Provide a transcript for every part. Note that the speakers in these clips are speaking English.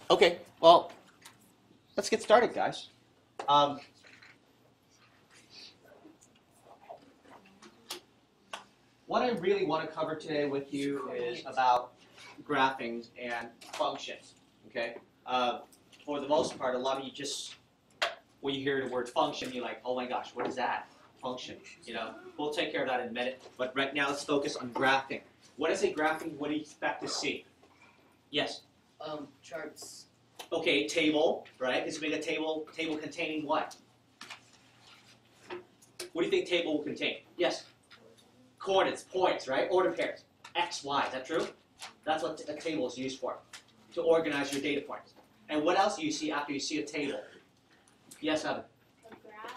Okay, well, let's get started, guys. What I really want to cover today with you is about graphings and functions. Okay, for the most part, a lot of you just when you hear the word function, you're like, oh my gosh, what is that? Function. You know, we'll take care of that in a minute. But right now, let's focus on graphing. When I say graphing, what do you expect to see? Yes. Charts. Okay, table, right? Let's make a table. Table containing what? What do you think table will contain? Yes. Coordinates, points, right? Order pairs. X, Y. Is that true? That's what a table is used for, to organize your data points. And what else do you see after you see a table? Yes, Evan?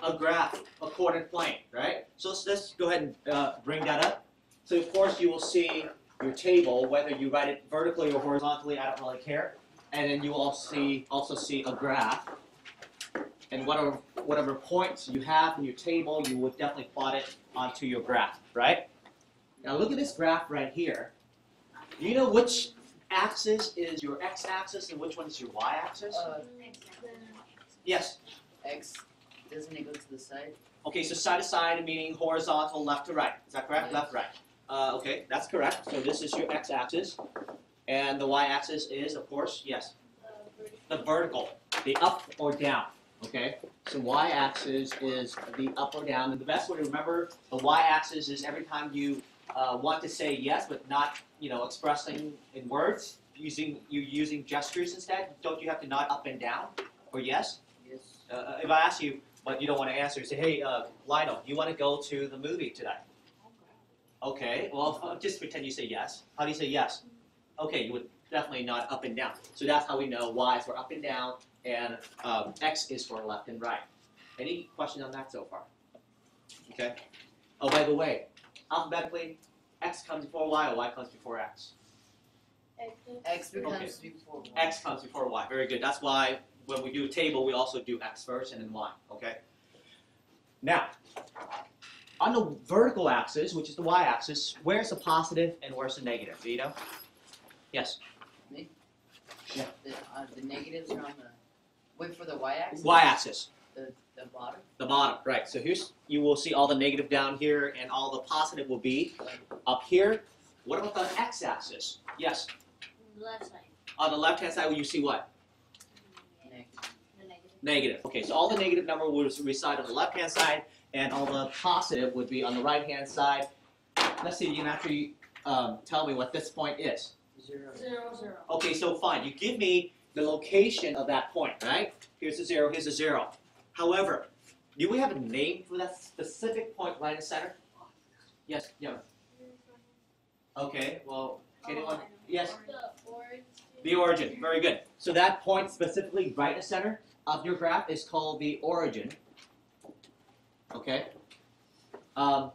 A graph, a coordinate plane, right? So let's go ahead and bring that up. So of course you will see your table, whether you write it vertically or horizontally, I don't really care. And then you will also see a graph. And whatever points you have in your table, you will definitely plot it onto your graph, right? Now look at this graph right here. Do you know which axis is your x-axis and which one is your y-axis? Yes? X, doesn't it go to the side? Okay, so side to side meaning horizontal, left to right. Is that correct? Yes. Left, right. Okay, that's correct. So this is your x-axis. And the y-axis is, of course, yes, the vertical, the up or down. Okay, so y-axis is the up or down. And the best way to remember the y-axis is every time you want to say yes, but not, expressing in words, using gestures instead. Don't you have to nod up and down or yes? Yes. If I ask you, but you don't want to answer, say, hey, Lionel, you want to go to the movie today? Okay, well, just pretend you say yes. How do you say yes? Okay, you would definitely nod up and down. So that's how we know Y is for up and down, and X is for left and right. Any questions on that so far? Okay. Oh, by the way, alphabetically, X comes before Y or Y comes before X? X becomes Okay. before Y. X comes before Y. Very good. That's why when we do a table, we also do X first and then Y. Okay. Now, on the vertical axis, which is the Y-axis, where's the positive and where's the negative? Do you know? Yes. Me? Yeah. The negatives are on the. Wait for the Y-axis. Y-axis. The bottom. The bottom, right. So you will see all the negative down here, and all the positive will be up here. What about the X-axis? Yes. Left side. On the left-hand side, will you see what? Negative. The negative. Negative. Okay, so all the negative number will reside on the left-hand side, and all the positive would be on the right-hand side. Let's see, you can actually tell me what this point is. 0. 0, 0. Okay, so fine. You give me the location of that point, right? Here's a 0, here's a 0. However, do we have a name for that specific point right in the center? Yes, yeah. Okay, well, anyone? Yes? The origin. The origin, very good. So that point specifically right in the center of your graph is called the origin. Okay? And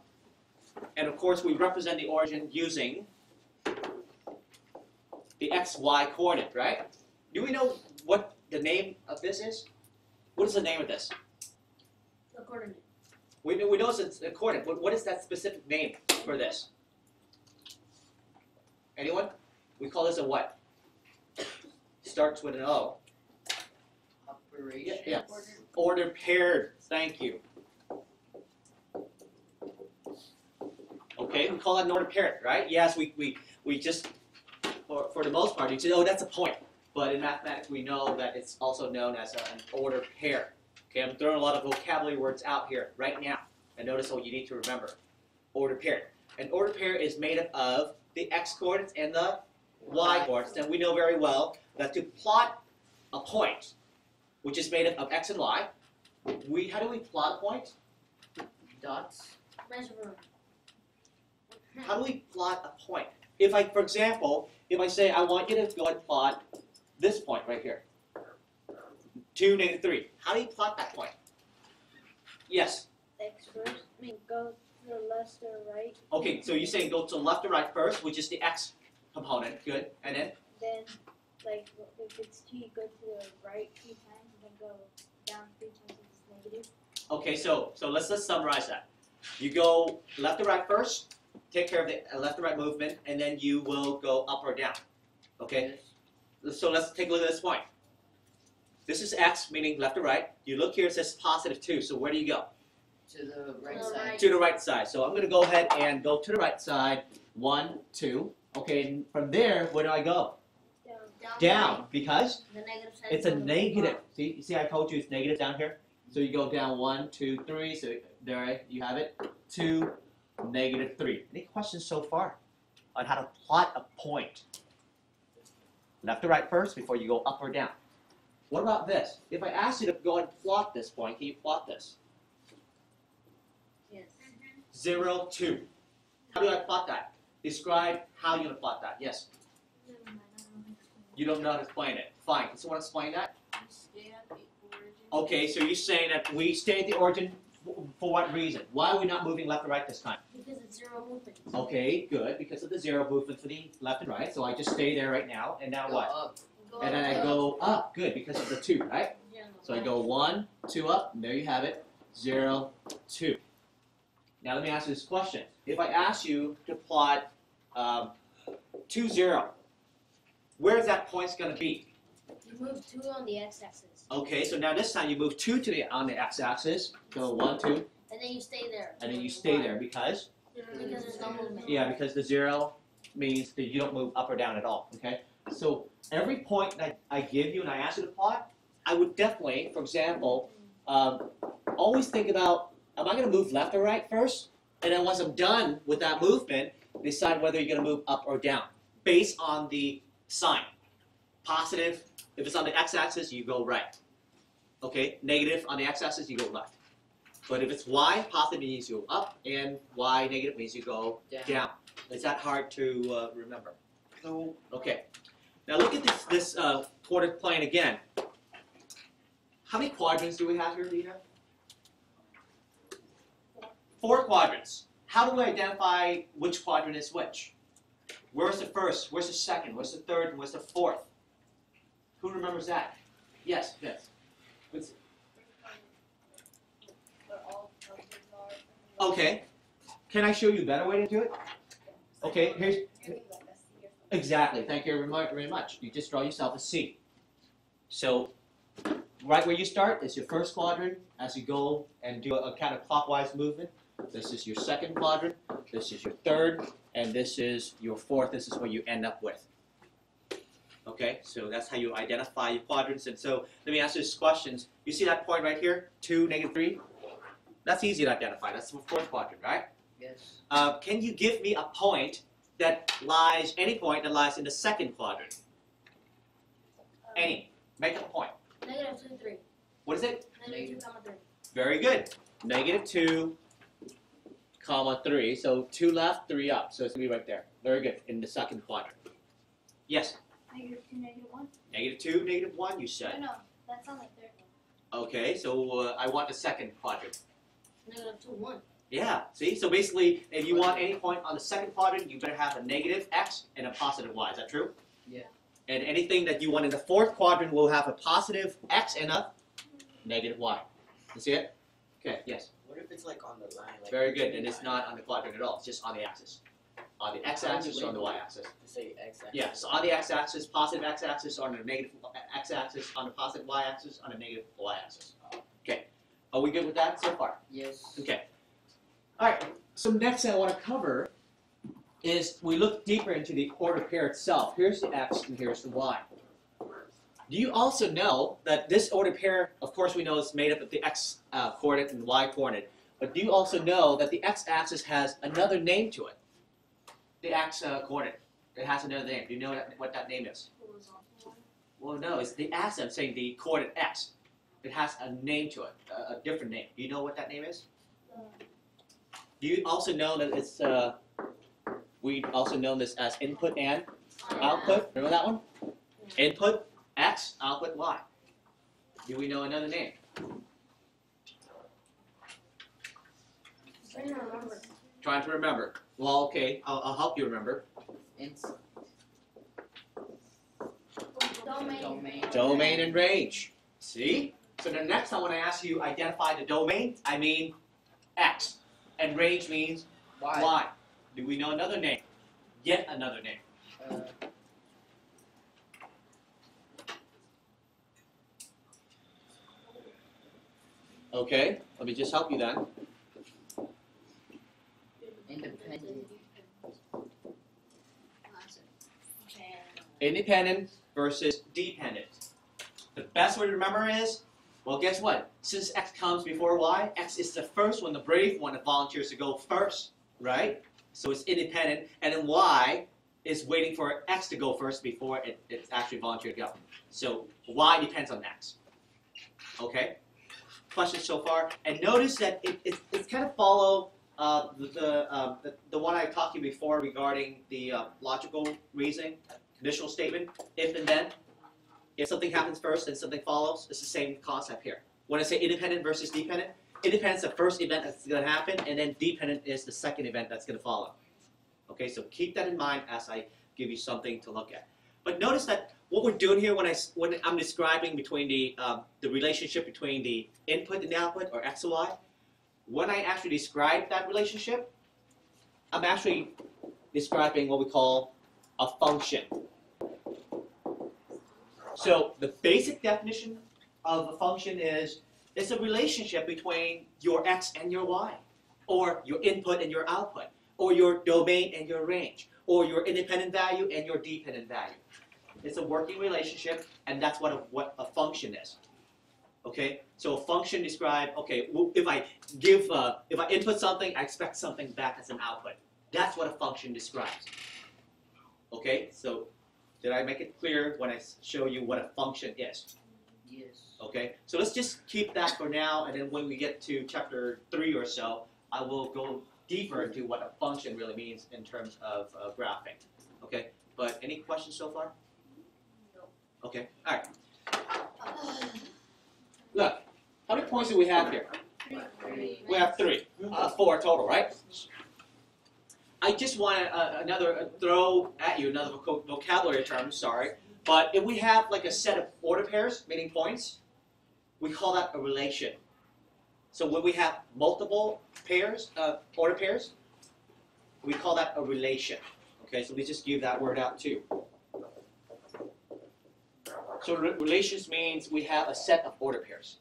of course, we represent the origin using the XY coordinate, right? Do we know what the name of this is? What is the name of this? The coordinate. We know it's a coordinate. What is that specific name for this? Anyone? We call this a what? Starts with an O. Operation. Yeah. Order paired. Thank you. Okay, we call that an order paired, right? Yes, we just, for the most part, you say, oh, that's a point. But in mathematics, we know that it's also known as an order pair. Okay, I'm throwing a lot of vocabulary words out here right now. And notice what you need to remember. Order pair. An order pair is made up of the x coordinates and the y coordinates. And we know very well that to plot a point, which is made up of x and y, how do we plot a point? Dots. Measure. How do we plot a point? If I, for example, if I say I want you to go and plot this point right here, 2, -3. How do you plot that point? Yes. X first. Go to the left or right. Okay, so you're saying go to left or right first, which is the x component. Good. And then? Then, like, if it's 2, you go to the right 3 times, and then go down 3 times if it's negative. Okay, so let's summarize that. You go left to right first, take care of the left to right movement, and then you will go up or down. Okay? So let's take a look at this point. This is x, meaning left to right. You look here, it says positive 2. So where do you go? To the right To the side. right. To the right side. So I'm going to go ahead and go to the right side. 1, 2. Okay, and from there, where do I go? Down, because The negative side. it's a negative. See, you see, I told you it's negative down here. So you go down 1, 2, 3. So there you have it. 2, negative 3. Any questions so far on how to plot a point? Left to right first before you go up or down. What about this? If I ask you to go and plot this point, can you plot this? Yes. 0, 2. How do I plot that? Describe how you're going to plot that. Yes. You don't know how to explain it. Fine. Can someone explain that? Stay at the origin. Okay, so you're saying that we stay at the origin for what reason? Why are we not moving left or right this time? Because it's 0 movement. Okay, good. Because of the 0 movement for the left and right. So I just stay there right now. And now Go what? up. And then I go up. Good, because of the 2, right? So I go 1, 2 up, and there you have it, 0, 2. Now let me ask you this question. If I ask you to plot 2, 0, where's that point going to be? You move 2 on the x-axis. Okay, so now this time you move 2 on the x-axis, go 1, 2, And then you stay there. and then you stay there because? Because there's no movement. Yeah, because the 0 means that you don't move up or down at all, okay? So every point that I give you and I ask you to plot, I would definitely, for example, always think about, am I going to move left or right first? And then once I'm done with that movement, decide whether you're going to move up or down based on the sign. Positive, if it's on the x-axis, you go right. Okay, negative on the x-axis, you go left. But if it's y, positive means you go up, and y, negative means you go down. Is that hard to remember? No. Okay. Now look at this quarter plane again. How many quadrants do we have here, Lena? 4 quadrants. How do we identify which quadrant is which? Where's the first? Where's the second? Where's the third? And where's the fourth? Who remembers that? Yes, yes. Okay. Can I show you a better way to do it? Okay, here's... Exactly. Thank you very much. You just draw yourself a C. So, right where you start is your first quadrant. As you go and do a counterclockwise movement, this is your second quadrant, this is your third, and this is your fourth. This is where you end up with. Okay, so that's how you identify your quadrants. And so, let me ask you this question. You see that point right here, 2, negative 3? That's easy to identify. That's the fourth quadrant, right? Yes. Can you give me a point that lies, any point that lies in the second quadrant? Any. Make up a point. Negative 2, 3. What is it? Negative 2, 3. Very good. Negative 2, comma 3. So 2 left, 3 up. So it's going to be right there. Very good. In the second quadrant. Yes? Negative 2, negative 1. Negative 2, negative 1, you said. No, that's on the third one. Okay, so I want the second quadrant. Negative 2, 1. Yeah, see? So basically, if you want any point on the second quadrant, you better have a negative x and a positive y. Is that true? Yeah. And anything that you want in the fourth quadrant will have a positive x and a negative y. You see it? Okay, yes. What if it's like on the line? Like Very good, and it's not on the quadrant at all. It's just on the axis. On the x-axis or on the y-axis. To say x-axis. Yeah, so on the x-axis, positive x-axis, on the negative x-axis, on the positive y-axis, on the negative y-axis. Okay, are we good with that so far? Yes. Okay. All right, so next thing I want to cover is we look deeper into the order pair itself. Here's the x and here's the y. Do you also know that this order pair, of course we know is made up of the x coordinate and the y coordinate, but do you also know that the x-axis has another name to it? The x coordinate. It has another name. Do you know what that name is? Well, no, it's the axis. I'm saying the coordinate x. It has a name to it, a different name. Do you know what that name is? Do you also know that it's, we also know this as input and output? Remember that one? Input x, output y. Do we know another name? Trying to remember. Trying to remember. Well, okay, I'll help you remember. Domain. Domain and range. See? So the next time when I ask you identify the domain, I mean x. And range means y. Do we know another name? Yet another name. Okay, let me just help you then. Independent. Independent versus dependent. The best way to remember is, well, guess what? Since X comes before Y, X is the first one, the brave one that volunteers to go first, right? So it's independent, and then Y is waiting for X to go first before it's actually volunteered to go. So Y depends on X. Okay? Questions so far? And notice that it's kind of follow the one I talked to you before regarding the logical reasoning, conditional statement, if and then. If something happens first and something follows, it's the same concept here. When I say independent versus dependent, independent is the first event that's going to happen, and then dependent is the second event that's going to follow. Okay, so keep that in mind as I give you something to look at. But notice that what we're doing here when I'm describing between the relationship between the input and the output, or X and Y, when I actually describe that relationship, I'm actually describing what we call a function. So the basic definition of a function is it's a relationship between your X and your Y, or your input and your output, or your domain and your range, or your independent value and your dependent value. It's a working relationship, and that's what a function is. Okay, so a function describes, okay, if I input something, I expect something back as an output. That's what a function describes. Okay, so did I make it clear when I show you what a function is? Yes. Okay, so let's just keep that for now, and then when we get to chapter 3 or so, I will go deeper into what a function really means in terms of graphing. Okay, but any questions so far? No. Okay, all right. Look, how many points do we have here? We have 3. 4 total, right? I just want to throw at you another vocabulary term, sorry. But if we have like a set of order pairs, meaning points, we call that a relation. So when we have multiple pairs, order pairs, we call that a relation. Okay, so we just give that word out too. So relations means we have a set of order pairs.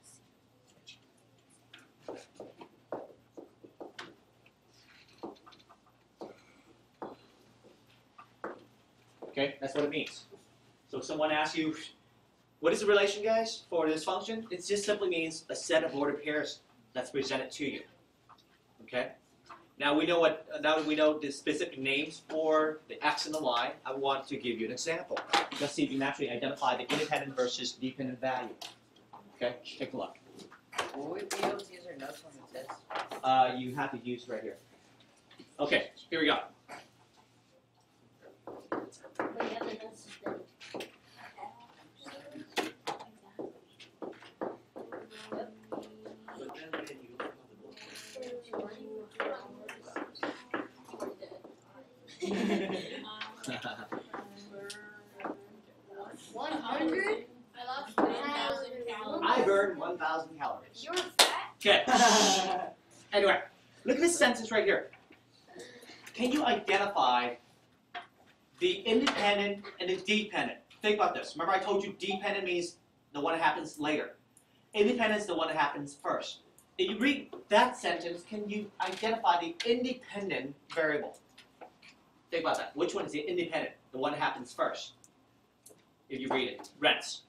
Okay, that's what it means. So if someone asks you, what is a relation, guys, for this function? It just simply means a set of ordered pairs that's presented to you. Okay? Now we know now that we know the specific names for the X and the Y, I want to give you an example. Let's see if you can actually identify the independent versus dependent value. Okay, take a look. Will we be able to use our notes on the test? You have to use right here. Okay, here we go. I burned 1,000 calories. You're fat? Okay. Anyway, look at this sentence right here. Can you identify the independent and the dependent? Think about this. Remember I told you dependent means the one that happens later. Independent is the one that happens first. If you read that sentence, can you identify the independent variable? Think about that. Which one is the independent? The one that happens first. If you read it. Rents.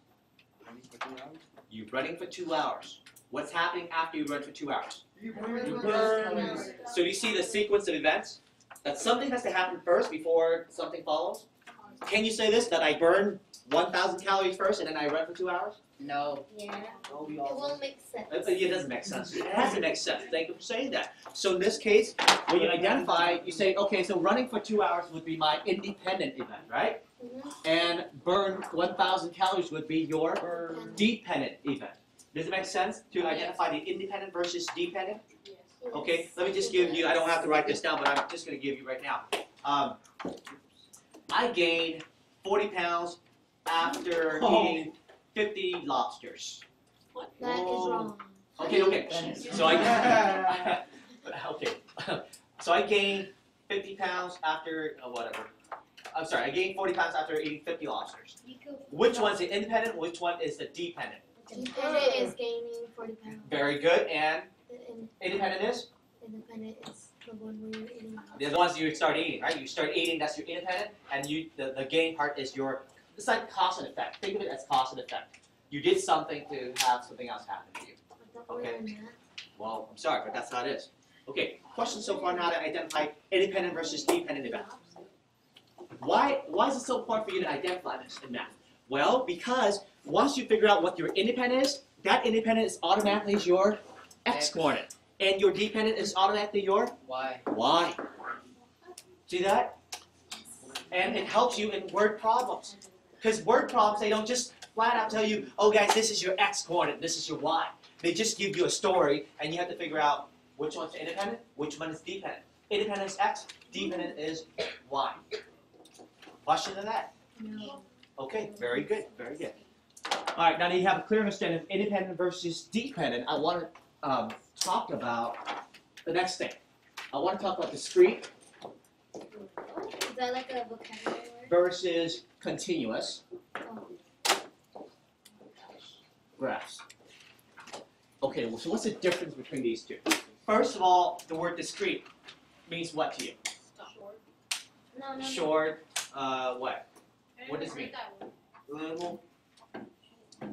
You're running for 2 hours. What's happening after you run for 2 hours? You burn. So you see the sequence of events? That something has to happen first before something follows? Can you say this, that I burn 1,000 calories first and then I run for 2 hours? No. Yeah. Oh, we It all won't make sense. It doesn't make sense. It has to make sense. Thank you for saying that. So in this case, when you identify, you say, okay, so running for 2 hours would be my independent event, right? And burn 1,000 calories would be your dependent event. Does it make sense to identify the independent versus dependent? Yes. Okay, let me just give you, I don't have to write this down, but I'm just going to give you right now. I gained 40 pounds after eating 50 lobsters. That is wrong. Okay. So I so I gained 50 pounds after whatever. I'm sorry, I gained 40 pounds after eating 50 lobsters. Which one's the independent? Which one is the dependent? Dependent is gaining for dependent. Very good. And And independent is? independent is the one where you're eating. They're the ones you start eating, right? You start eating, that's your independent, and the gain part is your, it's like cause and effect. Think of it as cause and effect. You did something to have something else happen to you. Okay. Well, I'm sorry, but that's how it is. Okay, question so far now to identify independent versus dependent events. Why is it so important for you to identify this in math? Well, because once you figure out what your independent is, that independent is automatically your x coordinate. And your dependent is automatically your y. See that? And it helps you in word problems. Because word problems, they don't just flat out tell you, oh guys, this is your x coordinate, this is your y. They just give you a story, and you have to figure out which one's independent, which one is dependent. Independent is x, dependent is y. Question on that? No. Okay, very good, very good. All right, now that you have a clear understanding of independent versus dependent, I want to talk about the next thing. I want to talk about discrete Is that like a vocabulary word? versus continuous Oh. graphs. Okay, well, so what's the difference between these two? First of all, the word discrete means what to you? No. Short, what? What does it mean? Little.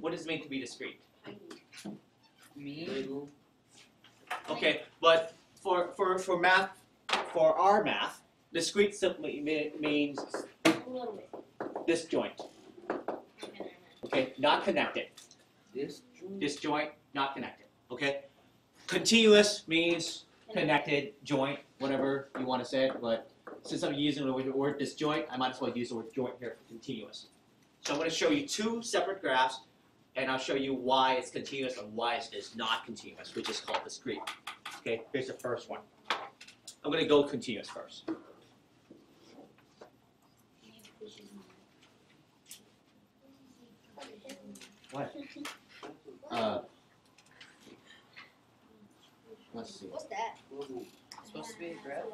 What does it mean to be discrete? Me? Okay, but for math, for our math, discrete simply means A little bit. disjoint. Okay, not connected. This Disjoint, not connected. Okay? Continuous means connected, joint, whatever you want to say it, but since I'm using the word disjoint, I might as well use the word joint here for continuous. So I'm going to show you two separate graphs, and I'll show you why it's continuous and why it is not continuous, which is called discrete. Okay, here's the first one. I'm going to go continuous first. What? Let's see. What's that? It's supposed to be a graph?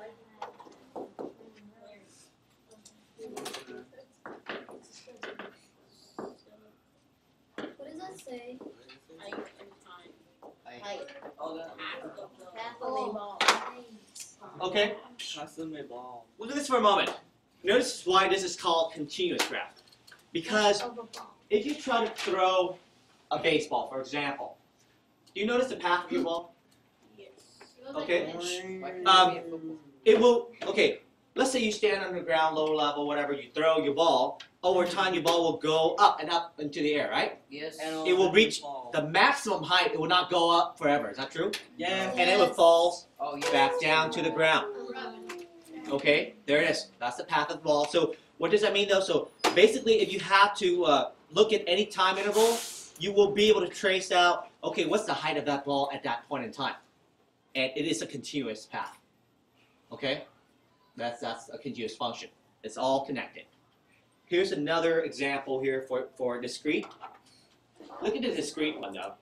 What does that say? Okay, ball. look at this for a moment. Notice why this is called continuous graph. Because Of a ball. if you try to throw a baseball, for example, do you notice the path of your ball? Okay. Why couldn't Um, it be a football? It will, okay, let's say you stand on the ground, low level, whatever, you throw your ball. Over time, your ball will go up and up into the air, right? Yes. It will reach the maximum height. It will not go up forever. Is that true? Yeah. And it will fall Oh, yeah. back down to the ground. Okay, there it is. That's the path of the ball. So what does that mean though? So basically, if you have to look at any time interval, you will be able to trace out, okay, what's the height of that ball at that point in time? And it is a continuous path. Okay? That's a continuous function. It's all connected. Here's another example here for discrete. Look at the discrete one though.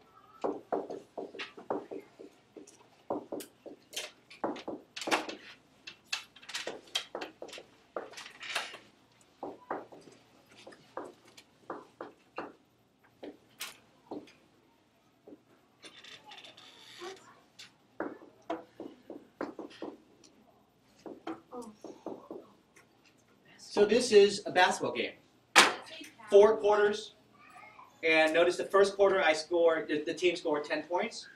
So this is a basketball game. 4 quarters. And notice the first quarter the team scored 10 points.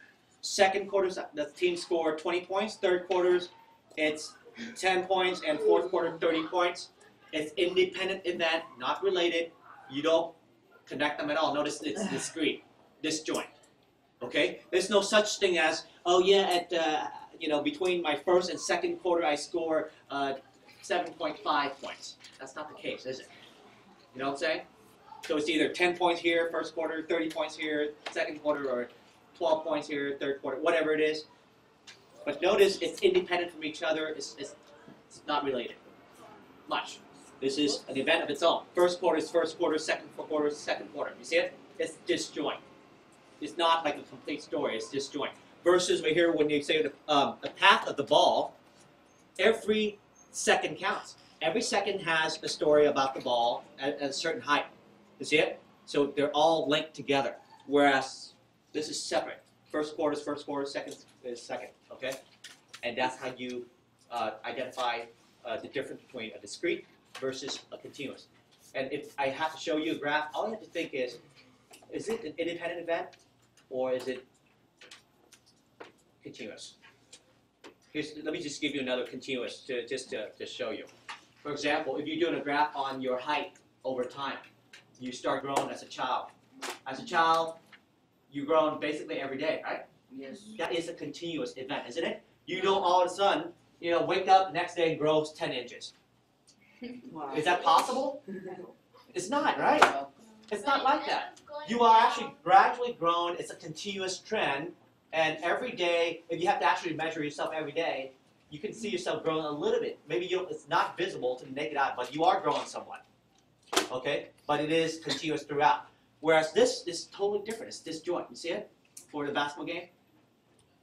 Second quarter, the team scored 20 points. Third quarters, it's 10 points. And fourth quarter, 30 points. It's independent event, not related. You don't connect them at all. Notice it's discrete, disjoint. Okay? There's no such thing as, oh yeah, at between my first and second quarter, I score 7.5 points. That's not the case, is it? You know what I'm saying? So it's either 10 points here, first quarter, 30 points here, second quarter, or 12 points here, third quarter, whatever it is. But notice it's independent from each other. It's not related much. This is an event of its own. First quarter is first quarter, second quarter is second quarter. You see it? It's disjoint. It's not like a complete story. It's disjoint. Versus right here when you say the path of the ball, every second counts. Every second has a story about the ball at a certain height. You see it? So they're all linked together. Whereas this is separate. First quarter is first quarter, second is second, okay? And that's how you identify the difference between a discrete versus a continuous. And if I have to show you a graph, all you have to think is it an independent event or is it continuous? Let me just give you another continuous to show you. For example, if you're doing a graph on your height over time, you start growing as a child. As a child, you've grown basically every day, right? Yes. That is a continuous event, isn't it? You don't all of a sudden, wake up the next day and grows 10 inches. Wow. Is that possible? It's not, right? No. It's not like that. You are actually gradually growing. It's a continuous trend. And every day, if you have to actually measure yourself every day, you can see yourself growing a little bit. Maybe it's not visible to the naked eye, but you are growing somewhat. Okay? But it is continuous throughout. Whereas this is totally different. It's disjoint. You see it? For the basketball game?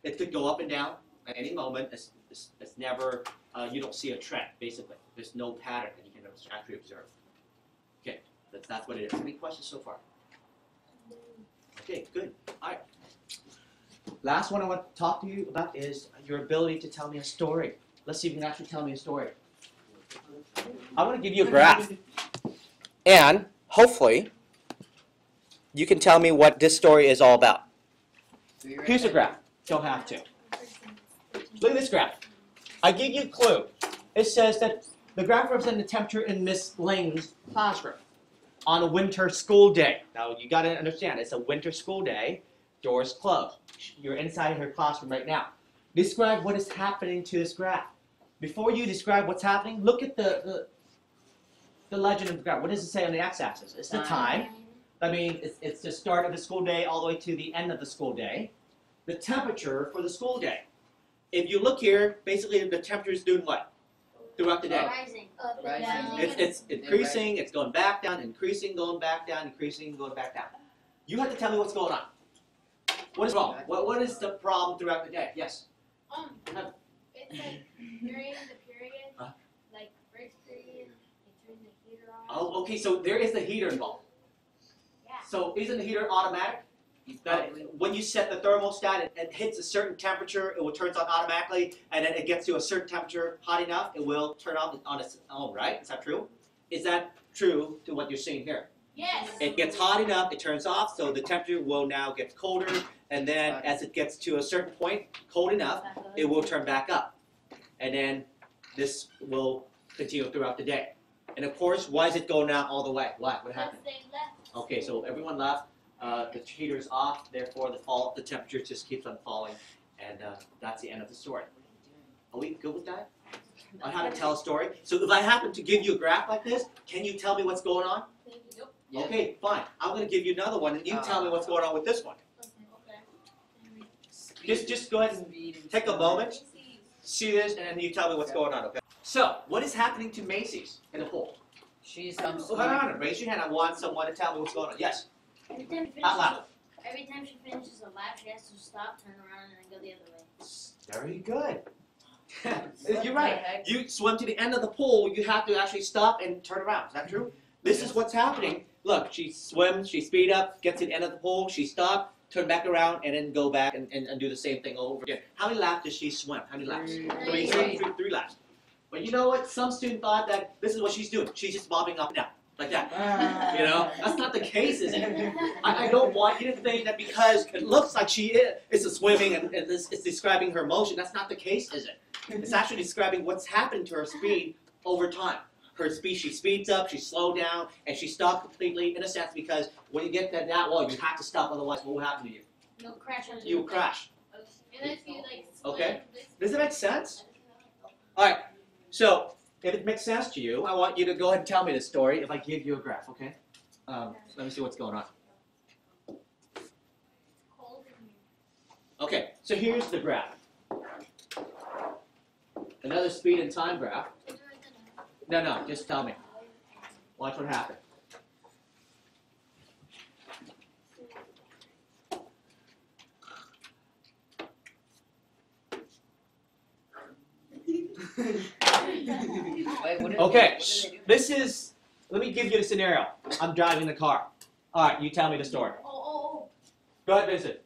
It could go up and down at any moment. It's never, you don't see a trend, basically. There's no pattern that you can actually observe. Okay, that's what it is. Any questions so far? Okay, good. All right. Last one I want to talk to you about is your ability to tell me a story. Let's see if you can actually tell me a story. I want to give you a graph. And hopefully, you can tell me what this story is all about. Here's a graph. Don't have to. Look at this graph. I give you a clue. It says that the graph represents the temperature in Miss Lang's classroom on a winter school day. Now, you got to understand, it's a winter school day. Doors closed. You're inside her classroom right now. Describe what is happening to this graph. Before you describe what's happening, look at the legend of the graph. What does it say on the x-axis? It's the time. I mean, it's the start of the school day all the way to the end of the school day. The temperature for the school day. If you look here, basically the temperature is doing what? Throughout the day. Rising. Up and Rising. down. It's increasing, it's going back down, increasing, going back down, increasing, going back down. You have to tell me what's going on. What is wrong? What is the problem throughout the day? Yes? It's like during the period, like first period, they turn the heater on. Oh, okay, so there is the heater involved. Yeah. So isn't the heater automatic? That when you set the thermostat, it hits a certain temperature, it will turn on automatically, and then it gets to a certain temperature hot enough, it will turn off on its own, right? Is that true? Is that true to what you're seeing here? Yes. It gets hot enough, it turns off, so the temperature will now get colder, and then as it gets to a certain point, cold enough, it will turn back up. And then this will continue throughout the day. And of course, why is it going out all the way? Why? What happened? They left. Okay, so everyone left. The heater's off, therefore the temperature just keeps on falling, and that's the end of the story. Are we good with that? On how to tell a story? So if I happen to give you a graph like this, can you tell me what's going on? Yep. Yeah. Okay, fine. I'm going to give you another one, and you tell me what's going on with this one. Okay. Just go ahead and take a moment, see this, and then you tell me what's going on, okay? So, what is happening to Macy's in the pool? She's Oh, hold on, raise your hand. I want someone to tell me what's going on. Yes, Every time she out loud. finishes a lap, she has to stop, turn around, and then go the other way. Very good. What You're the right. heck? You swim to the end of the pool, you have to actually stop and turn around. Is that true? This is what's happening. Look, she swims, she speed up, gets to the end of the pool, she stops, turn back around, and then go back and do the same thing over again. How many laps does she swim? How many laps? Three laps. But you know what? Some student thought that this is what she's doing. She's just bobbing up and down, like that. You know? That's not the case, is it? I don't want you to think that because it looks like she is a swimming and it's describing her motion. That's not the case, is it? It's actually describing what's happened to her speed over time. Her speed, she speeds up, she slows down, and she stops completely, in a sense, because when you get to that wall, you have to stop, otherwise what will happen to you? You'll crash into You the will crash. And then if you like Okay. Does it make sense? Alright, so if it makes sense to you, I want you to go ahead and tell me the story if I give you a graph, okay? Let me see what's going on. cold in here. Okay, so here's the graph. Another speed and time graph. No, just tell me. Watch what happened. Wait, what did Okay, they do? this is, let me give you the scenario. I'm driving the car. Alright, you tell me the story. Go ahead, Vincent.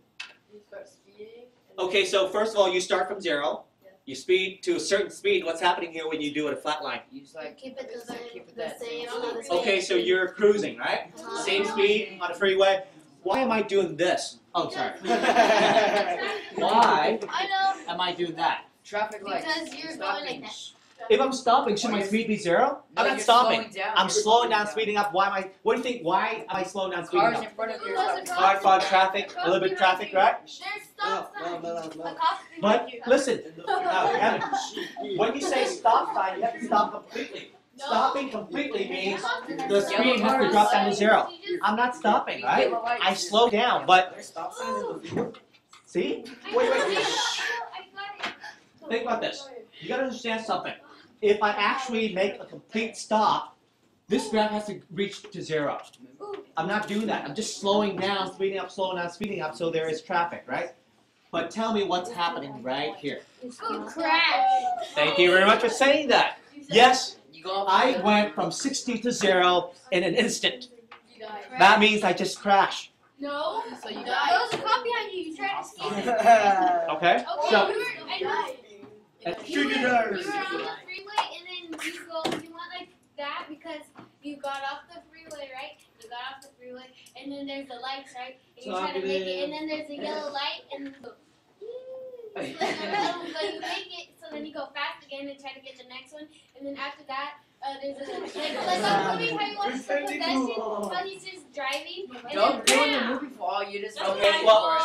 You start speeding. Okay, so first of all, you start from 0. You speed to a certain speed. What's happening here when you do it a flat line? You just like Keep it the same. keep it that same. Okay, so you're cruising, right? Same speed on a freeway. Why am I doing this? Oh, sorry. Why I know. am I doing that? Traffic lights. Because you're going like that. If I'm stopping, should my speed be 0? I'm not stopping. I'm slowing down, speeding up. Why am I? What do you think? Why am I slowing down, speeding Cars up? in front of you. Car, fog, traffic, a little bit of traffic, right? There's stop signs. A cop But behind you. listen, Evan, when you say stop sign, you have to stop completely. Stopping completely means the speed has to drop down to 0. I'm not stopping, right? I slow down, but Stop sign in the field. see? Wait. Think about this. You gotta understand something. If I actually make a complete stop, this graph has to reach to 0. I'm not doing that. I'm just slowing down, speeding up, slowing down, speeding up, so there is traffic, right? But tell me what's happening right here. Crash. Thank you very much for saying that. Yes, You go I went from 60 to 0 in an instant. That means I just crashed. No. So you There die. was a cop behind you. You tried to escape. Okay? Okay, So, you were on the freeway and then you went like that because you got off the freeway, right? You got off the freeway and then there's the lights, right? And you try to make it and then there's a yellow light and then go. But you make it so then you go fast again and try to get the next one and then after that there's a like a movie how you watch the possession how he's just driving and Don't then ruin the movie for all you just. Okay, well,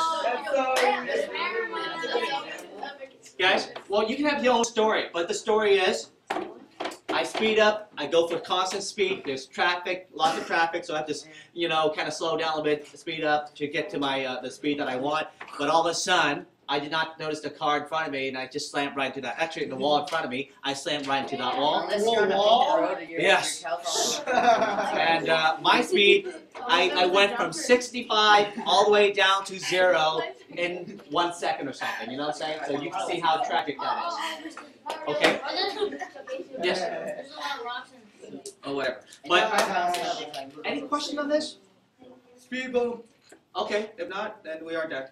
That's guys, well, you can have your own story, but the story is I speed up, I go for constant speed, there's traffic, lots of traffic, so I have to, kind of slow down a bit, speed up to get to my the speed that I want, but all of a sudden, I did not notice the car in front of me, and I just slammed right into that. Actually, the wall in front of me, I slammed right into that wall. Unless you're on a painted road and Yes. your telephone. And my speed, I went from 65 all the way down to 0 in 1 second or something, you know what I'm saying? So you can see how tragic that is. Okay? Yes? There's a lot of rocks in the Or whatever. But, any question on this? Speed bump. Okay, if not, then we are done.